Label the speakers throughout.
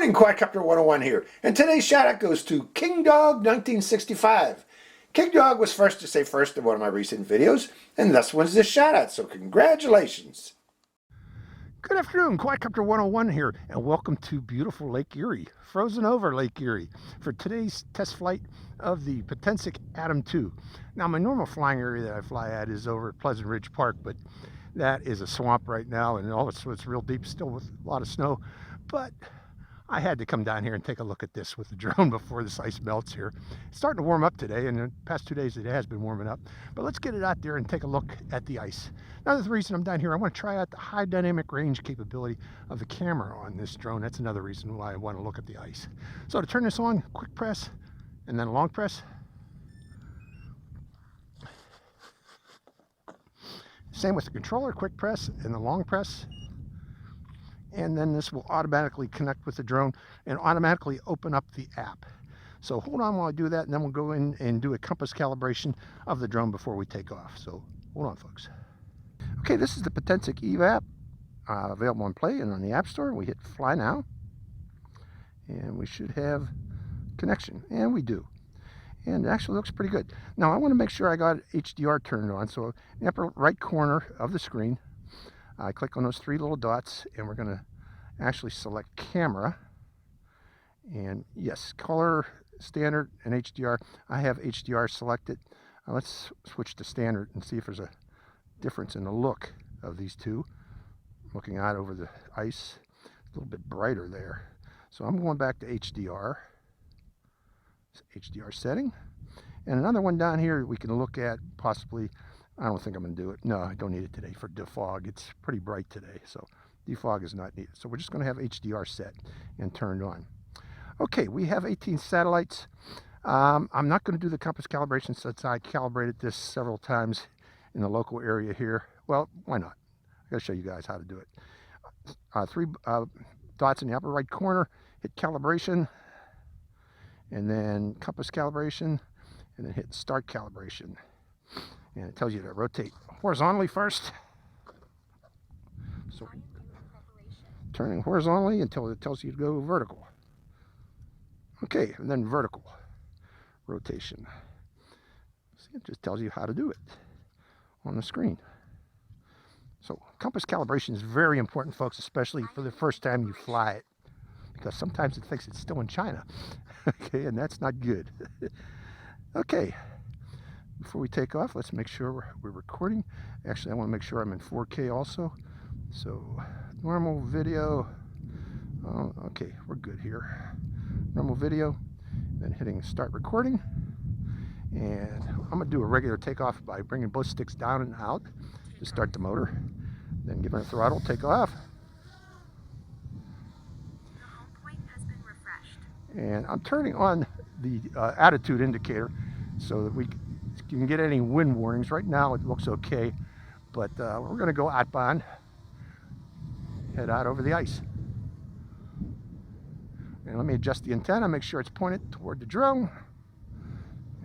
Speaker 1: morning, Quadcopter 101 here, and today's shout out goes to King Dog 1965. King Dog was first to say first in one of my recent videos, and thus wins this shout out, so congratulations.
Speaker 2: Good afternoon, Quadcopter 101 here, and welcome to beautiful Lake Erie, frozen over Lake Erie, for today's test flight of the Potensic Atom 2. Now, my normal flying area that I fly at is over at Pleasant Ridge Park, but that is a swamp right now, and it's real deep still with a lot of snow. But I had to come down here and take a look at this with the drone before this ice melts here. It's starting to warm up today, and the past 2 days it has been warming up. But let's get it out there and take a look at the ice. Another reason I'm down here, I want to try out the high dynamic range capability of the camera on this drone. That's another reason why I want to look at the ice. So to turn this on, quick press, and then long press. Same with the controller, quick press and the long press. And then this will automatically connect with the drone and automatically open up the app. So hold on while I do that, and then we'll go in and do a compass calibration of the drone before we take off. So hold on, folks. Okay, this is the Potensic Eve app, available on Play and on the App Store. We hit Fly Now, and we should have connection, and we do. And it actually looks pretty good. Now I want to make sure I got HDR turned on. So in the upper right corner of the screen, I click on those three little dots, and we're going to actually select camera. And yes, color, standard, and HDR. I have HDR selected. Let's switch to standard and see if there's a difference in the look of these two. Looking out over the ice, a little bit brighter there. So I'm going back to HDR. HDR setting. And another one down here we can look at possibly. I don't think I'm going to do it. No, I don't need it today for defog. It's pretty bright today, so defog is not needed. So we're just going to have HDR set and turned on. Okay, we have 18 satellites. I'm not going to do the compass calibration since I calibrated this several times in the local area here. Well, why not? I got to show you guys how to do it. Three dots in the upper right corner, hit calibration, and then compass calibration, and then hit start calibration. And it tells you to rotate horizontally first. So turning horizontally until it tells you to go vertical. Okay, and then vertical rotation. See, it just tells you how to do it on the screen. So compass calibration is very important, folks, especially for the first time you fly it, because sometimes it thinks it's still in China. Okay, and that's not good. Okay. Before we take off, let's make sure we're recording. Actually, I want to make sure I'm in 4K also. So, normal video. Oh, okay, we're good here. Normal video, then hitting start recording. And I'm going to do a regular takeoff by bringing both sticks down and out to start the motor. Then giving it throttle, take off.
Speaker 3: The homepoint has been refreshed.
Speaker 2: And I'm turning on the attitude indicator so that we can get any wind warnings. Right now it looks okay, but we're going to go outbound, head out over the ice. And let me adjust the antenna, make sure it's pointed toward the drone,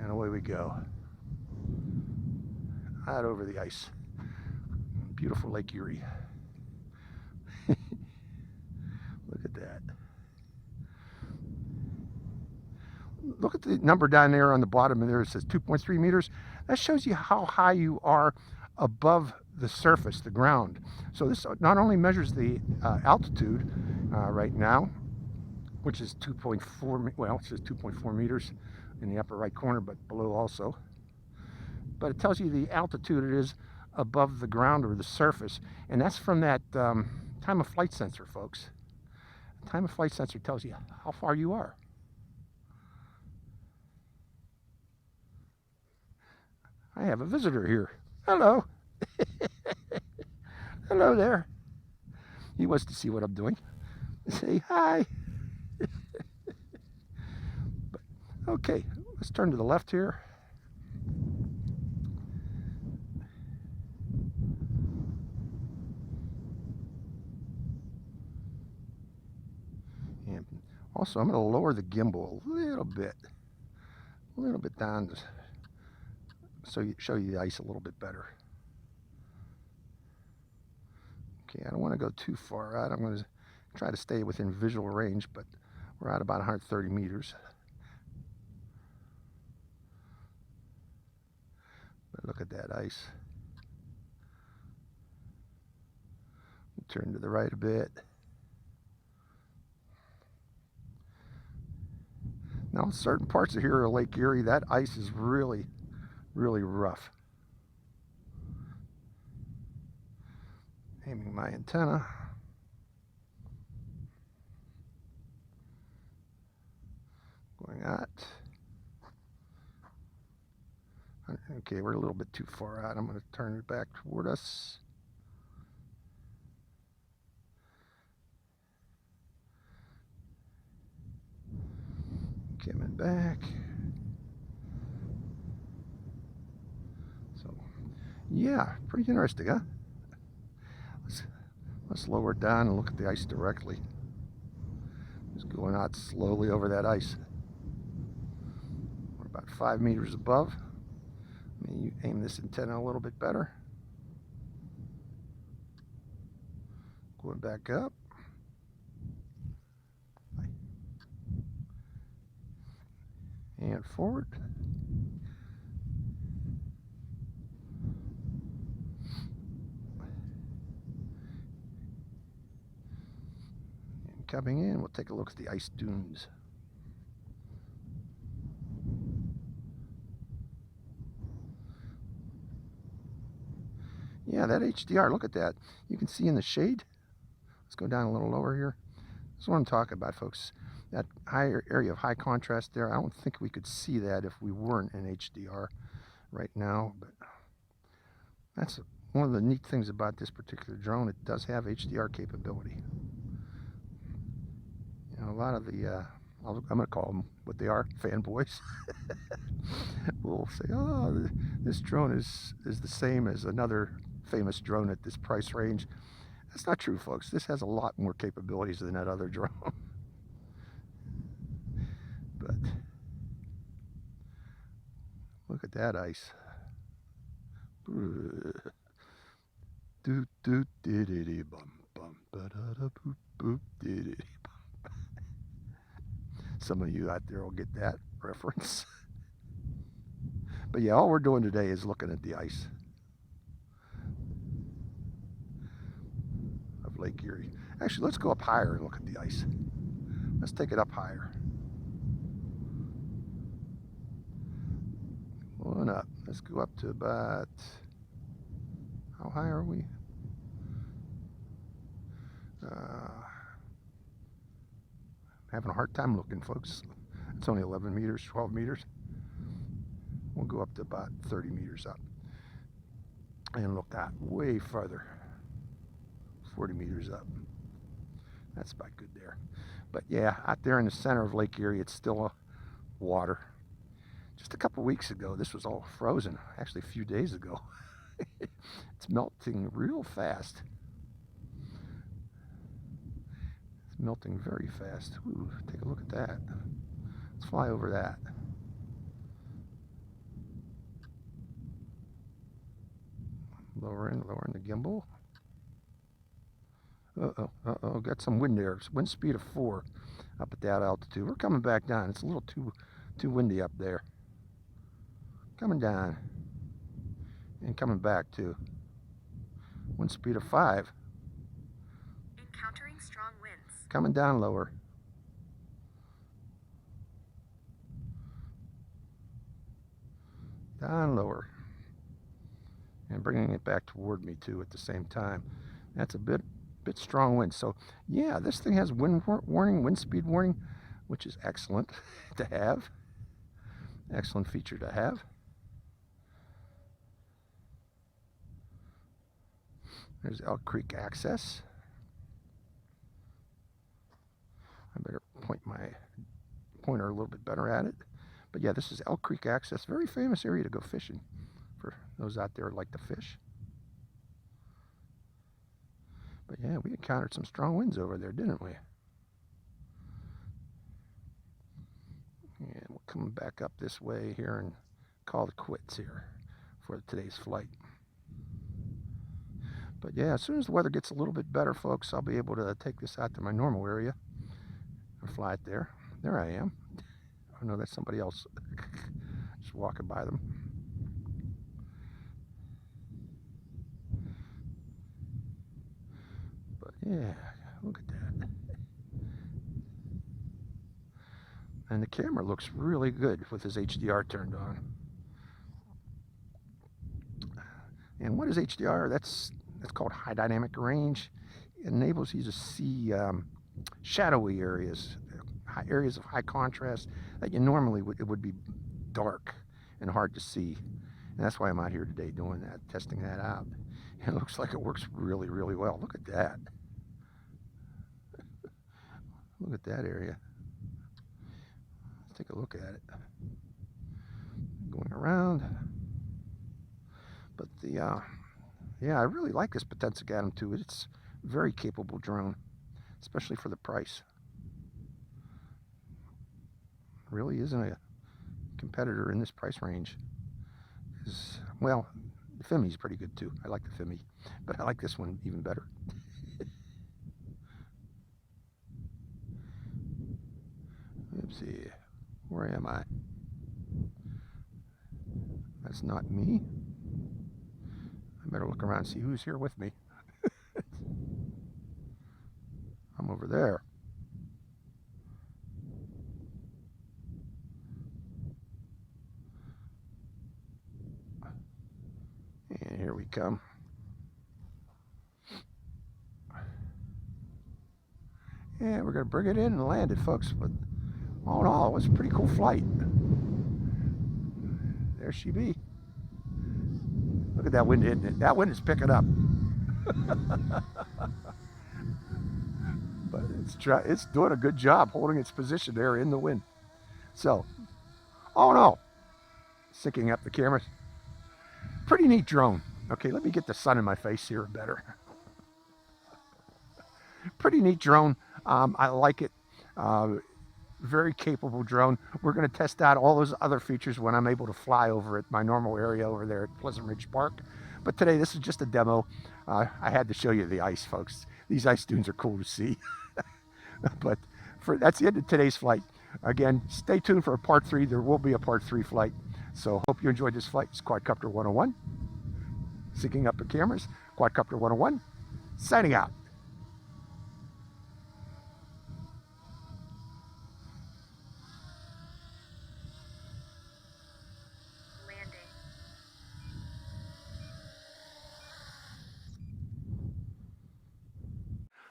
Speaker 2: and away we go. Out over the ice. Beautiful Lake Erie. Look at that. Look at the number down there on the bottom of there. It says 2.3 meters. That shows you how high you are above the surface, the ground. So this not only measures the altitude right now, which is 2.4, well, it says 2.4 meters in the upper right corner, but below also. But it tells you the altitude it is above the ground or the surface. And that's from that time of flight sensor, folks. The time of flight sensor tells you how far you are. I have a visitor here. Hello. Hello there. He wants to see what I'm doing. Say hi. Okay, let's turn to the left here. And also, I'm going to lower the gimbal a little bit down to show you the ice a little bit better. Okay, I don't want to go too far out. I'm going to try to stay within visual range, but We're at about 130 meters. But look at that ice. Turn to the right a bit. Now, certain parts of here of Lake Erie, that ice is really, really rough. Aiming my antenna. Going at. Okay, we're a little bit too far out. I'm going to turn it back toward us. Coming back. So, yeah, pretty interesting, huh? Let's lower it down and look at the ice directly. Just going out slowly over that ice. We're about 5 meters above. Let me aim this antenna a little bit better. Going back up. And forward. And coming in, we'll take a look at the ice dunes. Yeah, that HDR, look at that. You can see in the shade. Let's go down a little lower here. That's what I'm talking about, folks. That higher area of high contrast there, I don't think we could see that if we weren't in HDR right now. But that's one of the neat things about this particular drone. It does have HDR capability. You know, a lot of the, I'm going to call them what they are, fanboys, will say, oh, this drone is the same as another famous drone at this price range. That's not true, folks. This has a lot more capabilities than that other drone. But look at that ice. Some of you out there will get that reference. But yeah, all we're doing today is looking at the ice of Lake Erie. Actually, let's go up higher and look at the ice. Let's take it up higher. One up. Let's go up to about, how high are we? Having a hard time looking, folks. It's only 11 meters, 12 meters. We'll go up to about 30 meters up and look that way farther. 40 meters up. That's about good there. But yeah, out there in the center of Lake Erie, it's still water. Just a couple weeks ago, this was all frozen. Actually, a few days ago. It's melting real fast. It's melting very fast. Ooh, take a look at that. Let's fly over that. Lowering the gimbal. Uh-oh, got some wind there. Wind speed of 4 up at that altitude. We're coming back down. It's a little too windy up there. Coming down. And coming back too. Wind speed of 5.
Speaker 3: Encountering strong winds.
Speaker 2: Coming down lower. Down lower. And bringing it back toward me too at the same time. That's a bit strong wind. So yeah, this thing has wind warning, wind speed warning, which is excellent to have. Excellent feature to have. There's Elk Creek access. I better point my pointer a little bit better at it. But yeah, this is Elk Creek access. Very famous area to go fishing for those out there who like to fish. But yeah, we encountered some strong winds over there, didn't we? And we're coming back up this way here and call it quits here for today's flight. But yeah, as soon as the weather gets a little bit better, folks, I'll be able to take this out to my normal area, fly it there. There I am. Oh no, that's somebody else. Just walking by them. But yeah, look at that. And the camera looks really good with his HDR turned on. And what is HDR? That's called high dynamic range. It enables you to see shadowy areas, areas of high contrast that you normally would be dark and hard to see. And that's why I'm out here today doing that, testing that out. And it looks like it works really, really well. Look at that. Look at that area. Let's take a look at it. Going around. But yeah, I really like this Potensic Atom 2. It's a very capable drone, especially for the price. Really isn't a competitor in this price range. Well, the Fimi's pretty good too. I like the Fimi, but I like this one even better. Let's see, where am I? That's not me. I better look around and see who's here with me. I'm over there. And here we come. And we're going to bring it in and land it, folks. But all in all, it was a pretty cool flight. There she be. Look at that wind hitting it. That wind is picking up. But it's doing a good job holding its position there in the wind. So, all in all, syncing up the cameras. Pretty neat drone. Okay, let me get the sun in my face here better. Pretty neat drone. I like it. Very capable drone. We're going to test out all those other features when I'm able to fly over at my normal area over there at Pleasant Ridge Park. But today, this is just a demo. I had to show you the ice, folks. These ice dunes are cool to see. But that's the end of today's flight. Again, stay tuned for a part 3. There will be a part 3 flight. So hope you enjoyed this flight. It's Quadcopter 101. Syncing up the cameras. Quadcopter 101. Signing out.
Speaker 3: Landing.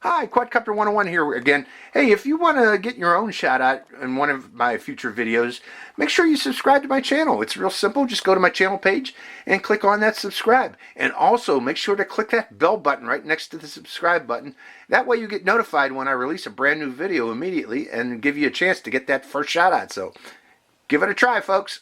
Speaker 1: Hi, Quadcopter 101 here again. Hey, if you want to get your own shout out in one of my future videos, make sure you subscribe to my channel. It's real simple. Just go to my channel page and click on that subscribe. And also make sure to click that bell button right next to the subscribe button. That way you get notified when I release a brand new video immediately and give you a chance to get that first shout out. So give it a try, folks.